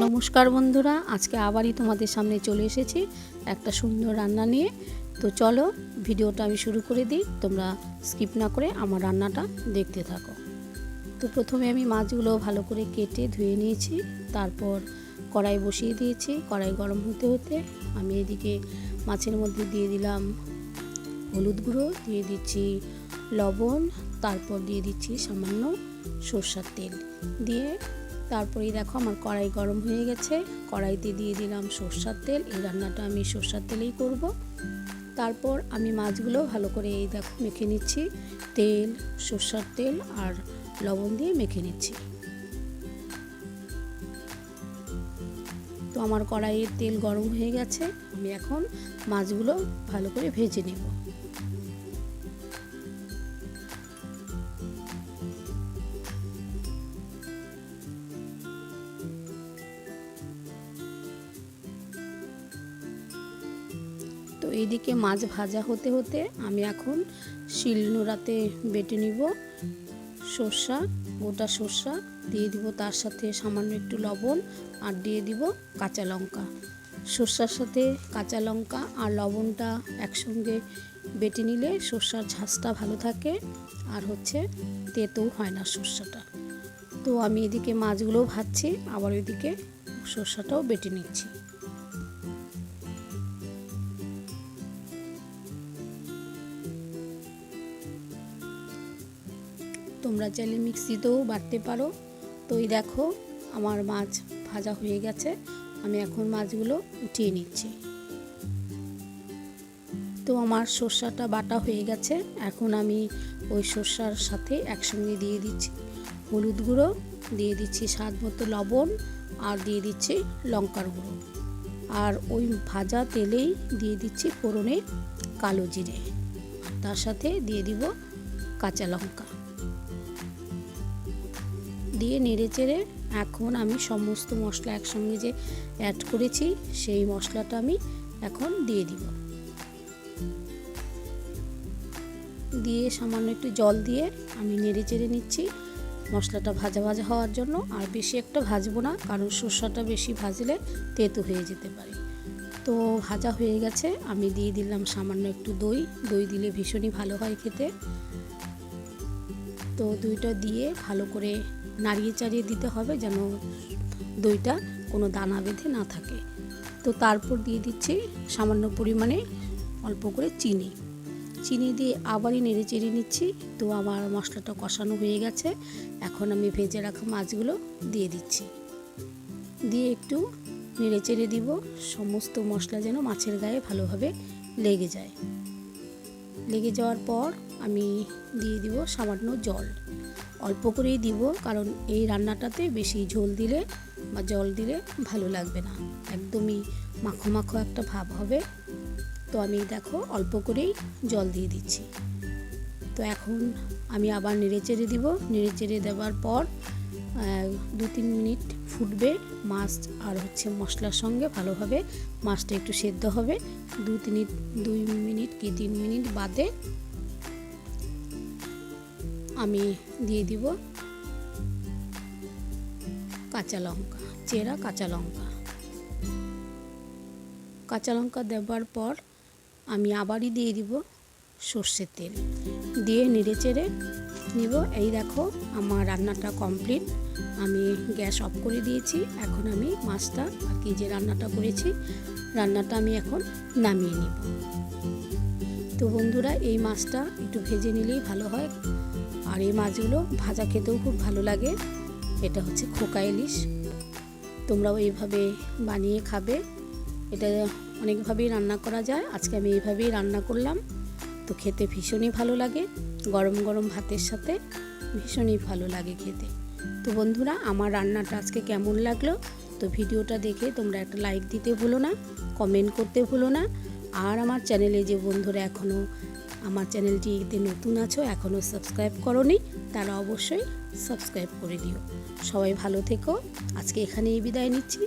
নমস্কার বন্ধুরা, আজকে আবারই তোমাদের সামনে চলে এসেছি একটা সুন্দর রান্না নিয়ে। তো চলো ভিডিওটা আমি শুরু করে দিই, তোমরা স্কিপ না করে আমার রান্নাটা দেখতে থাকো। তো প্রথমে আমি মাছগুলো ভালো করে কেটে ধুয়ে নিয়েছি, তারপর কড়াই বসিয়ে দিয়েছি। কড়াই গরম হতে হতে আমি এদিকে মাছের মধ্যে দিয়ে দিলাম হলুদ গুঁড়ো, দিয়ে দিচ্ছি লবণ, তারপর দিয়ে দিচ্ছি সামান্য সরষের তেল দিয়ে তারপরেই দেখো আমার কড়াই গরম হয়ে গেছে। কড়াইতে দিয়ে দিলাম সরষের তেল। এই রান্নাটা আমি সরষের তেলেই করব। তারপর আমি মাছগুলো ভালো করে এই দেখো মেখে নিচ্ছি, তেল, সরষের তেল আর লবণ দিয়ে মেখে নিচ্ছি। তো আমার কড়াইয়ের তেল গরম হয়ে গেছে, আমি এখন মাছগুলো ভালো করে ভেজে নেব। তো এইদিকে মাছ ভাজা হতে হতে আমি এখন শিলনোড়াতে বেটে নিব সরষা, গোটা সরষা দিয়ে দিব, তার সাথে সামান্য একটু লবণ আর দিয়ে দিব কাঁচা লঙ্কা। সরষার সাথে কাঁচা লঙ্কা আর লবণটা একসঙ্গে বেটে নিলে সরষার ঝাঁজটা ভালো থাকে আর তেতো হয় না সরষাটা। তো আমি এদিকে মাছগুলোও ভাজছি, আবার ওইদিকে সরষাটাও বেটে নিচ্ছি। তোমরা চাইলে মিক্সিতেও বাটতে পারো। তো এই দেখো আমার মাছ ভাজা হয়ে গেছে, আমি এখন মাছগুলো উঠিয়ে নিচ্ছি। তো আমার সরষাটা বাটা হয়ে গেছে, এখন আমি ওই সরষার সাথে একসঙ্গে দিয়ে দিচ্ছি হলুদ গুঁড়ো, দিয়ে দিচ্ছি স্বাদ মতো লবণ আর দিয়ে দিচ্ছি লঙ্কার গুঁড়ো, আর ওই ভাজা তেলেই দিয়ে দিচ্ছি ফোড়নে কালো জিরে, তার সাথে দিয়ে দিব কাঁচা লঙ্কা দিয়ে নেড়েচেড়ে এখন আমি সমস্ত মশলা একসঙ্গে যে অ্যাড করেছি সেই মশলাটা আমি এখন দিয়ে দিব। দিয়ে সামান্য একটু জল দিয়ে আমি নেড়েচেড়ে নিচ্ছি মশলাটা ভাজা ভাজা হওয়ার জন্য। আর বেশি একটা ভাজবো না, কারণ সরষাটা বেশি ভাজলে তেতো হয়ে যেতে পারে। তো ভাজা হয়ে গেছে, আমি দিয়ে দিলাম সামান্য একটু দই। দই দিলে ভীষণই ভালো হয় খেতে। তো দইটা দিয়ে ভালো করে নাড়িয়ে চাড়িয়ে দিতে হবে যেন দইটা কোনো দানা বেঁধে না থাকে। তো তারপর দিয়ে দিচ্ছি সামান্য পরিমাণে অল্প করে চিনি। চিনি দিয়ে আবারই নেড়ে চেড়ে নিচ্ছি। তো আমার মশলাটা কষানো হয়ে গেছে, এখন আমি ভেজে রাখা মাছগুলো দিয়ে দিচ্ছি। দিয়ে একটু নেড়ে চেড়ে দিব, সমস্ত মশলা যেন মাছের গায়ে ভালোভাবে লেগে যায়। লেগে যাওয়ার পর আমি দিয়ে দিব সামান্য জল, অল্প করেই দিব, কারণ এই রান্নাটাতে বেশি ঝোল দিলে বা জল দিলে ভালো লাগবে না, একদমই মাখো মাখো একটা ভাব হবে। তো আমি দেখো অল্প করেই জল দিয়ে দিচ্ছি। তো এখন আমি আবার নেড়েচেড়ে দিব। নেড়েচেড়ে দেওয়ার পর 2-3 মিনিট ফুটবে মাছ আর মশলার সঙ্গে ভালোভাবে মাছটা একটু সেদ্ধ হবে। 2 মিনিট কি 3 মিনিট বাদে আমি দিয়ে দিব কাঁচা লঙ্কা, চেরা কাঁচা লঙ্কা। কাঁচা লঙ্কা দেওয়ার পর আমি আবারই দিয়ে দিব সর্ষের তেল, দিয়ে নেড়ে চেড়ে নিব। এই দেখো আমার রান্নাটা কমপ্লিট, আমি গ্যাস অফ করে দিয়েছি। এখন আমি মাছটা যে রান্নাটা করেছি রান্নাটা আমি এখন নামিয়ে নিব। তো বন্ধুরা, এই মাছটা একটু ভেজে নিলেই ভালো হয়, আর এই মাছগুলো ভাজা খেতেও খুব ভালো লাগে। এটা খোকা ইলিশ, তোমরাও এইভাবে বানিয়ে খাবে। এটা অনেকভাবেই রান্না করা যায়, আজকে আমি এইভাবেই রান্না করলাম। তো খেতে ভীষণই ভালো লাগে, গরম গরম ভাতের সাথে ভীষণই ভালো লাগে খেতে। তো বন্ধুরা, আমার রান্নাটা আজকে কেমন লাগলো, তো ভিডিওটা দেখে তোমরা একটা লাইক দিতে ভুলো না, কমেন্ট করতে ভুলো না। আর আমার চ্যানেলে যে বন্ধুরা এখনও আমার চ্যানেলটিতে নতুন আছো, এখনও সাবস্ক্রাইব করোনি, তারা অবশ্যই সাবস্ক্রাইব করে দিও। সবাই ভালো থেকো, আজকে এখানেই বিদায় নিচ্ছি।